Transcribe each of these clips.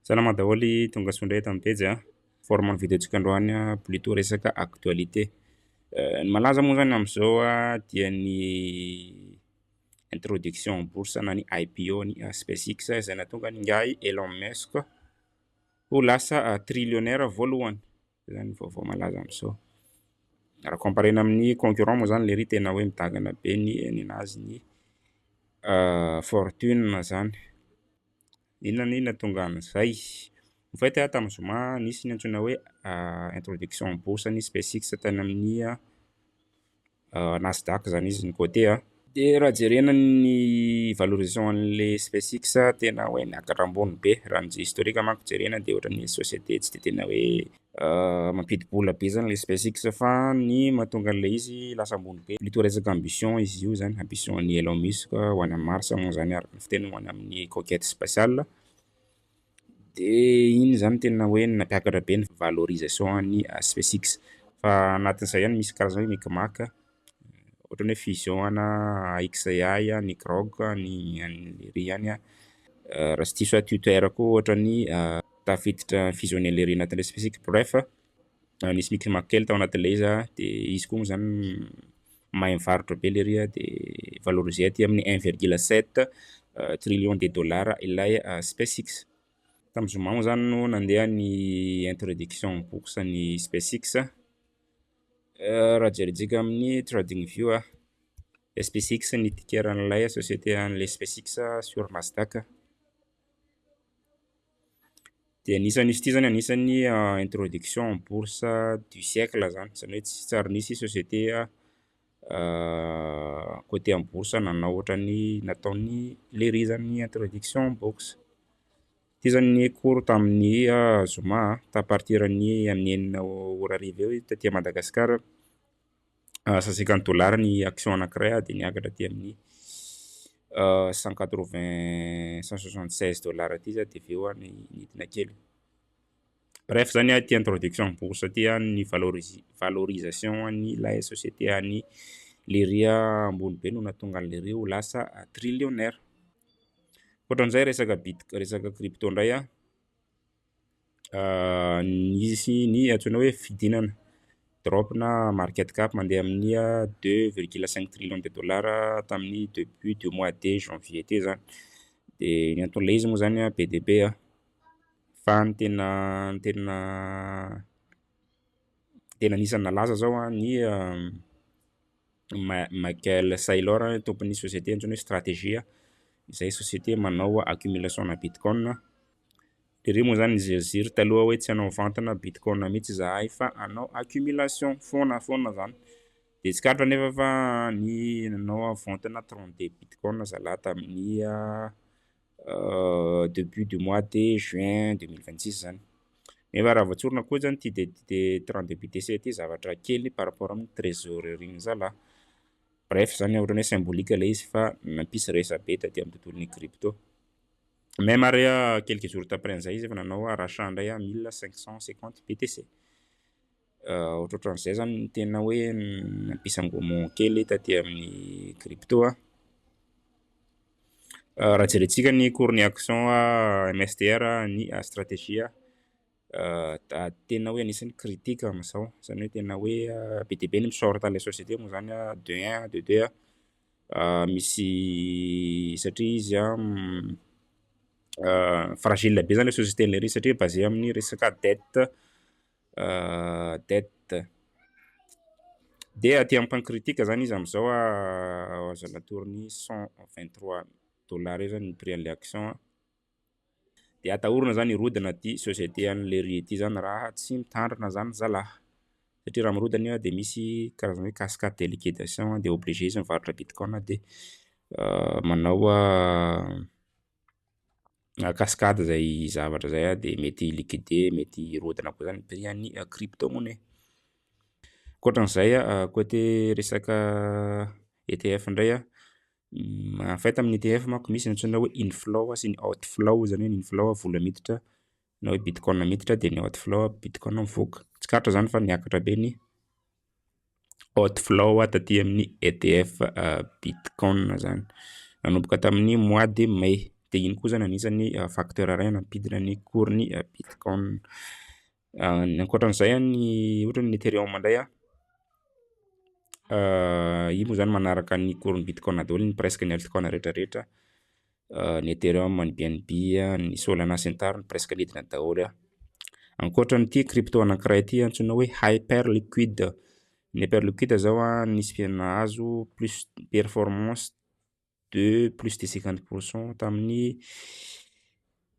Salama daholo tonga sondray tamin'ny pejy format videontsika androany plutôt resaka actualité. Ny malaza moa zany am'izao dia ny introduction en bourse na ny IPO ny SpaceX izay nahatonga ny ngiahy Elon Musk ho lasa trillionnaire voalohany. Zay zany vaovao malaza am'izao. Raha comparena amin'ny concurrent moa zany le ry tena hoe midangana be ny ninazy ny fortune zany. Inona tonga an'izay? En fait tamin'ny zoma nisy ny antsoina hoe introduction en bourse ny SpaceX tany amin'ny Nasdaq zany izy ny côté de raha jerena ny valorisation an'le SpaceX tena hoe niakatra ambony be raha ny historique manko jerena de ohatran'ny société tsy de tena hoe mampidi-bola be zany le SpaceX fa ny mahatonga an'le izy lasa ambony be plutôt resaka ambition izy io zany, ambition ny Elon Musk ho any Mars moa zany araka ny fiteny ho any amin'ny conquête spatiale. De iny zany tena hoe nampiakatra be ny valorisation ny SpaceX fa anatin'izay ihany misy karazana hoe micmac ohatran'ny hoe fusion ana XAI ny Grok ny an'lery ihany raha tsy diso Twitter koa ohatran'ny tafiditra fusionner lery anatin'le SpaceX. Bref, nisy micmac kely tao anatin'le izy de izy koa moa zany mahay mivarotra be lery de valorisé aty amin'ny 1,7 trillion de dollars ilay SpaceX. Tamin'ny zoma moa zany no nandeha ny introduction en bourse ny SpaceX. Raha jerentsika amin'ny TradingView SpaceX ny ticker-n'ilay société an'le SpaceX sur Nasdaq. De anisan'izy ity zany anisan'ny introduction en bourse du siècle zany, zany hoe tsy tsary nisy société côté en bourse nanao ohatran'ny nataon'ny lery zany introduction en bourse. Ty zany ny cours tamin'ny zoma ta partir ny amin'ny 9 ora ariva eo taty Madagasikara 150 $ ny action anankiray de niakatra aty amin'ny 176 $ ty de aveo ny nidina kely. Bref zany ty introduction en bourse ty ny valorisation ny lay société ny lery ambony be no nahatonga an'lery ho lasa trillionnaire. Ohatran'izay resaka crypto ndray nisy ny antsoina hoe fidinana drop na market cap mandeha amin'ny 2,5 trillion de dollars tamin'ny début du mois de janvier ty zany. De ny antony izy moa zany BDB fa ny tena anisan'ny nalaza zao ny Michael Saylor tompon'ny société antsoina hoe stratégie izay société manao accumulation na bitcoin. Lery moa zany niziroziry taloha hoe tsy hanao vente na bitcoin mihitsy zahay fa hanao accumulation foana zany. De tsy karatra nefa fa ny nanao vente na 32 bitcoin zalahy tamin'ny début du mois de juin 2026 zany. Nefa raha voatsorina koa zany ty de 32 BTC ty zavatra kely par rapport amin'ny trésorerie zalahy. Bref zany ohatran'ny hoe symbolique le izy fa nampisy resa be taty amin'ny tontolon'ny crypto. Même ary quelques jours après an'izay izy efa nanao rachat ndray 1550 BTC. Ohatran'izay zany tena hoe nampisy engouement kely taty amin'ny crypto. Raha jerentsika ny cours ny action MSTR ny stratégie tena hoe anisan'ny critique am'izao zany hoe tena hoe be dia be ny misorta an'le société moa zany de 1 de 2 misy satria izy fragile be zany le société lery satria basé amin'ny resaka dette. De aty amin'ny pan critique zany izy am'izao aux alentours ny 123 $ eo zany ny prix an'le action. De atahorana zany irodana ty société an'lery ty zany raha tsy mitandrina zany zalahy satria raha mirodana de misy karazana hoe cascade de liquidation de obligé izy mivarotra bitcoin de manao cascade zay zavatra zay de mety liquider mety irodana koa zany prix ny crypto-monnaie. Ankoatran'izay côté resaka ETF ndray en fait amin'ny ETF manko misy ny antsoina hoe inflow sy ny outflow zany hoe ny inflow vola miditra na hoe bitcoin miditra de ny outflow bitcoin mivoaka. Tsy karatra zany fa niakatra be ny outflow taty amin'ny ETF bitcoin zany nanomboka tamin'ny mois de mai De iny koa zany anisan'ny facteur iray anampidina ny cours-ny Bitcoin. Ny ankoatran'izay ny ohatra ny Ethereum indray io moa zany manaraka ny cours-ny Bitcoin daholo ny presque ny altcoin rehetrarehetra. Ny Ethereum, ny BNB, ny Solana sy ny tariny presque lidina daholo. Ankoatran'ity crypto anankiray ity antsoina hoe Hyperliquid. Ny Hyperliquid zao nisy nahazo plus performance de plus de 50% tamin'ny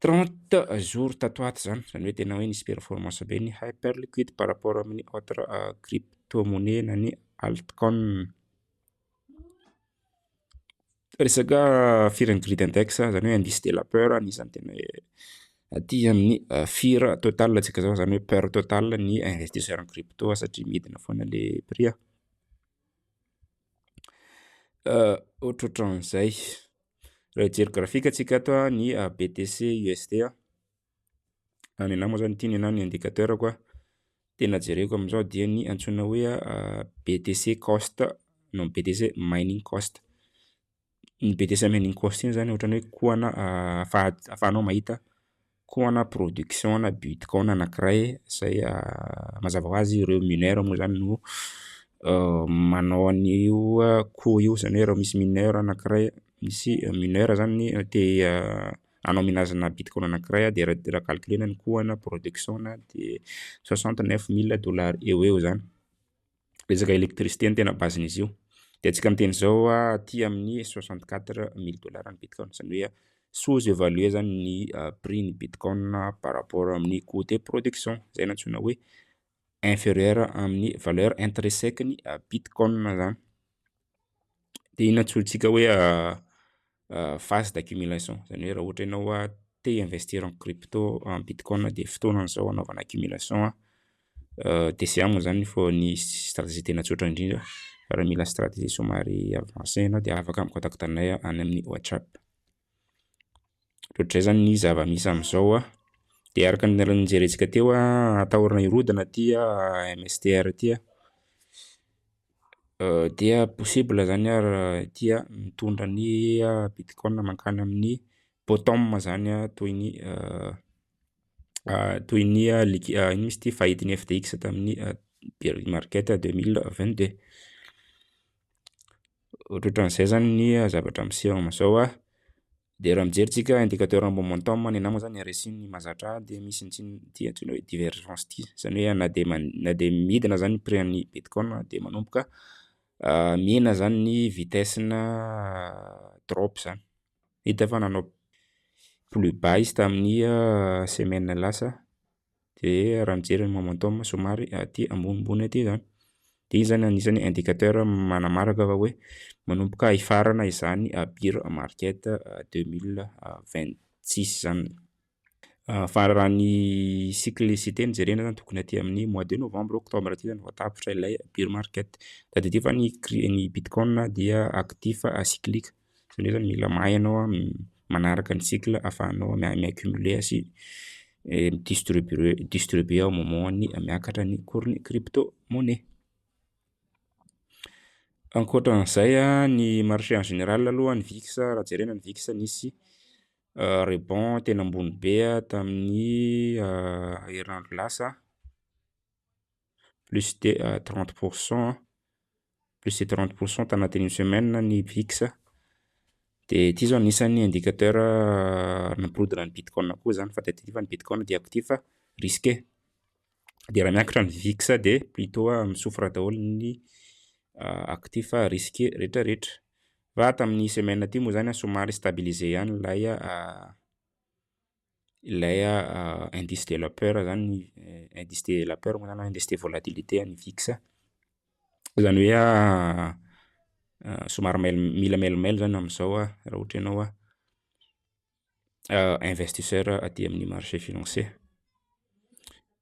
30 jours tato ato zany hoe tena hoe nisy performance be ny Hyperliquid par rapport amin'ny autre crypto-monnaie na ny altcoin. Resaka firin'ny grid index zany hoe indice de la peur anisan'ny tena aty amin'ny fear total antsika zao zany hoe peur total ny investisseur en crypto satria midina foana le prix. Ohatrohatran'izay raha hijery graphique antsika ato ny BTC USD ny anahy moa zany ity ny anahy ny indicateur koa tena jereko amin'izao dia ny antsoina hoe BTC cost non BTC mining cost. Ny BTC mining cost iny zany ohatrany hoe koana ahafahanao mahita koana production na Bitcoin anankiray izay mazava ho azy ireo mineur moa zany no manao an'io coût io, zany hoe raha misy mineur anankiray, misy mineur zany te anao minazana Bitcoin anankiray de raha calculena ny koana production de $69,000 eo zany. Resaka électricité ny tena basen'izy io. De antsika miteny zao aty amin'ny $64,000 ny Bitcoin, zany hoe sous-évalué zany ny prix ny Bitcoin par rapport amin'ny coût de production, zay no antsoina hoe inférieur amin'ny valeur intrinsèque ny Bitcoin zany. De iny antsointsika hoe phase d'accumulation, zany hoe raha ohatra ianao te investir en crypto en Bitcoin de fotoanan'izao anaovana accumulation. DCA moa zany ny stratégie tena tsotra indrindra. Raha mila stratégie somary avancé ianao de afaka mi-contacte anay any amin'ny WhatsApp. Ohatr'izay zany ny zava-misy amin'izao de araka ny nijerentsika teo atahorana hirodana ty MSTR ty dia possible zany ty mitondra ny Bitcoin mankany amin'ny bottom zany toy ny ino misy ty fahidin'ny FTX tamin'ny bear market 2022. Ohatrohatran'izay zany ny zavatra miseho amin'izao de raha mijeritsika indicateur momentum ny anahy moa zany RSI ny mahazatra de misy ty antsoina hoe divergence ty, zany hoe na de midina zany prix an'ny Bitcoin de manomboka mihena zany ny vitesse-na drop zany. Hita fa nanao plus bas izy tamin'ny semaine lasa de raha mijery ny momentum somary aty ambonimbony aty zany. De iny zany anisan'ny indicateur manamarika fa hoe manomboka hifarana izany bear market 2026 zany. Faran'ny cyclicité nijerena zany tokony aty amin'ny mois de novembre octobre aty zany vao tapitra ilay bear market. De fa ny Bitcoin dia actif cyclique, zany hoe zany mila mahay ianao manaraka ny cycle ahafahanao mi-accumuler sy distribuer au moment ny miakatra ny cours-ny crypto-monnaie. Ankoatran'izay ny marché en général aloha ny VIX raha jerena ny VIX nisy rebond tena ambony be tamin'ny herinandro lasa plus de 30%, plus de 30% tanatin'une semaine ny VIX. De ty zao anisan'ny indicateur nampirodina ny Bitcoin koa zany fa teto fa ny Bitcoin dia actif risqué. De raha miakatra ny VIX de plutôt misofra daholo ny actif risqué rehetrarehetra. Fa tamin'ny semaine ty moa zany somary stabilisé ihany ilay indice de la peur zany, indice de la peur moa zany indice de volatilité ny VIX. Zany hoe somary mila mailmail zany amin'izao raha ohatra ianao investisseur aty amin'ny marché financier.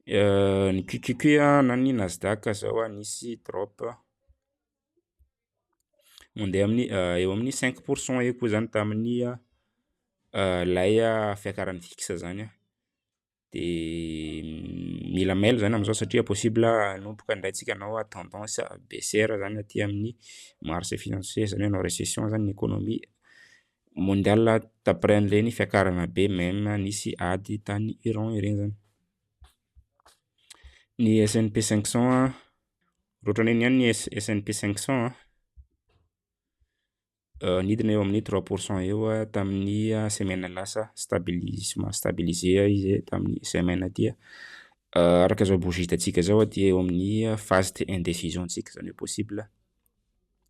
Ny QQQ na ny Nasdaq zao nisy drop mandeha amin'ny eo amin'ny 5% eo koa zany tamin'ny lay fiakaran'ny VIX zany. De mila mail zany amin'izao satria possible hanomboka andraitsika anao tendance baissière zany aty amin'ny marché financier, zany hoe anao récession zany ny économie mondial d'après an'ireny fiakarana be même nisy ady tany Iran ireny zany. Ny S&P 500 raha ohatra hoe niany ny S&P 500 nidina eo amin'ny 3% eo tamin'ny semaine lasa, somary stabilisé izy tamin'ny semaine ty. Araka zao bougie hitantsika zao dia eo amin'ny phase de indécision tsika, zany hoe possible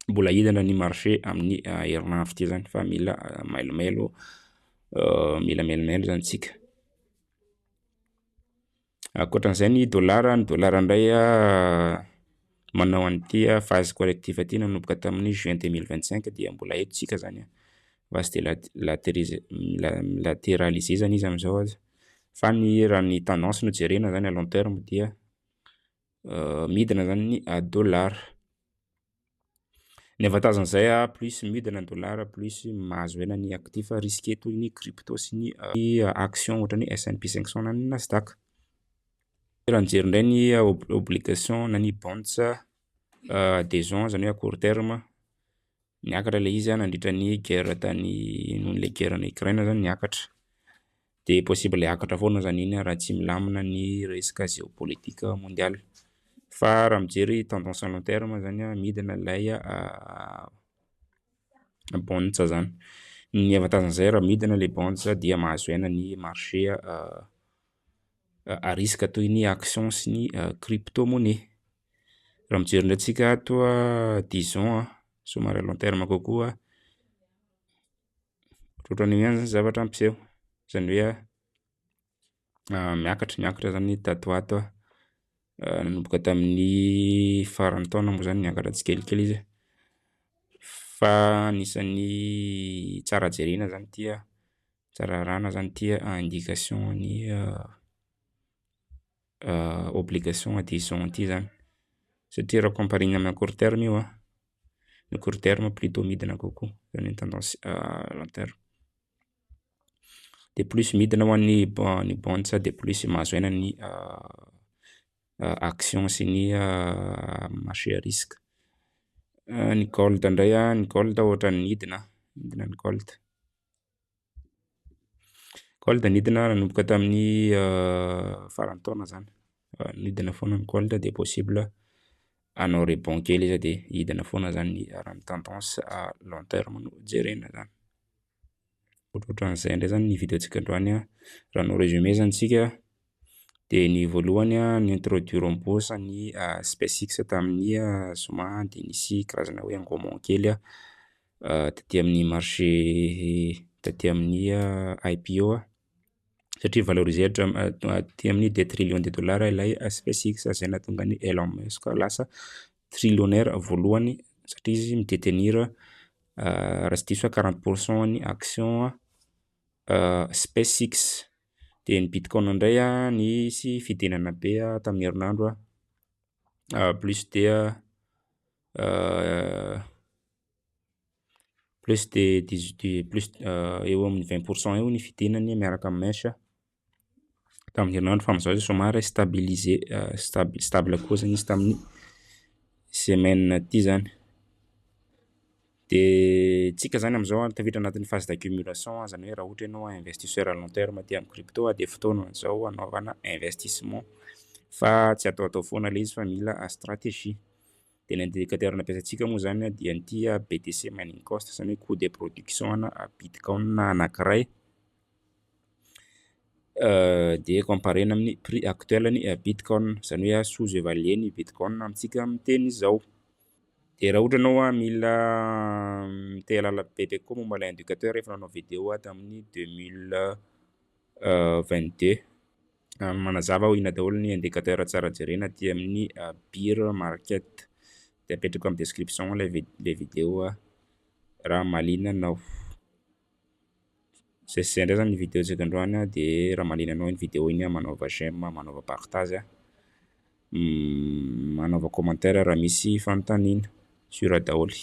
mbola hidina ny marché amin'ny herinandro ty zany fa mila mailomailo, mila mailomailo zany tsika. Ankoatran'izay ny dollara indray manao an'ity phase corrective ty nanomboka tamin'ny juin 2025 dia mbola eto tsika zany va tsy de latéraliser zany izy amizao fa raha ny tendance no jerena zany à long terme dia midina zany ny dollara. Ny avantagen'izay plus midina ny dollara plus mahazo hena ny actif risqué toy ny crypto sy ny action ohatra ny S&P 500 na ny Nasdaq. Raha mijery indray ny obligation na ny bonds adhesion zany hoe à court terme, niakatra le izy nandritra ny guerre tany nohon'le guerre ny Ukraine zany niakatra, de possible hiakatra foana zany iny raha tsy milamina ny resaka géopolitique mondial. Fa raha mijery tendance à long terme zany midina ilay bonds zany. Ny avantagen'izay raha midina le bonds dia mahazo hena ny marché à risque toy ny action sy ny crypto-monnaie. Raha mijery indray tsika toa disons somary à long terme kokoa, ohatran'ny hoe zany zavatra ampiseho zany hoe miakatra zany tato ato nanomboka tamin'ny faran'ny taona moa zany niakatra tsikelikely izy, fa anisan'ny tsara jerena zany ty, tsara arahana zany ty indication ny obligation adhesion ty zany, satria raha comparena amin'ny court terme io ny court terme plutôt midina kokoa zany ny tendance long terme. De plus midina ho an'ny bonds de plus mahazo hena ny action sy ny marché à risque. Ny gold indray, ny gold ohatra ny midina ny gold. Gold nidina nanomboka tamin'ny faran'ny taona zany, nidina foana ny gold de possible hanao rebond kely izy de hidina foana zany raha ny tendance à long terme no jerena zany. Ohatran'izay indray zany ny videontsika androany raha hanao résumé zany tsika de ny voalohany ny introduire en bourse ny SpaceX tamin'ny zoma de nisy karazana hoe engouement kely taty amin'ny marché, taty amin'ny IPO satria valorisé aty amin'ny 2 trillions de dollars ilay SpaceX zay nahatonga ny Elon Musk lasa trillionnaire voalohany satria izy mi-détenir raha tsy diso 40% ny action SpaceX. De ny Bitcoin indray nisy fidenana be tamin'ny herinandro plus de eo amin'ny 20% eo ny fidenany miaraka amin'ny mesh tamin'ny herinandro, fa amizao somary stabilisé, stable koa zany izy tamin'ny semaine ty zany. De tsika zany amizao tafiditra anatin'ny phase d'accumulation zany hoe raha ohatra ianao investisseur à long terme ty amin'ny crypto de fotoana zao anaovana investissement, fa tsy ataotao foana le izy fa mila stratégie. De ny indicateur nampiasantsika moa zany dia an'ity BTC mining cost zany hoe coût de production Bitcoin anankiray de comparena amin'ny prix actuel ny Bitcoin, zany hoe sous-évalué ny Bitcoin amintsika amin'ny teny zao. De raha ohatra anao mila te halala bebe koa momba ilay indicateur efa nanao vidéo tamin'ny 2022 manazava ho ina daholo ny indicateur tsara jerena aty amin'ny bear market, de apetrako amin'ny description le vidéo raha mahaliana anao. Zay indray zany ny vidéontsika androany de raha mahaliana anao ny vidéo iny manaova j'aime, manaova partage, manaova commentaire raha misy fanontaniana sur daholo.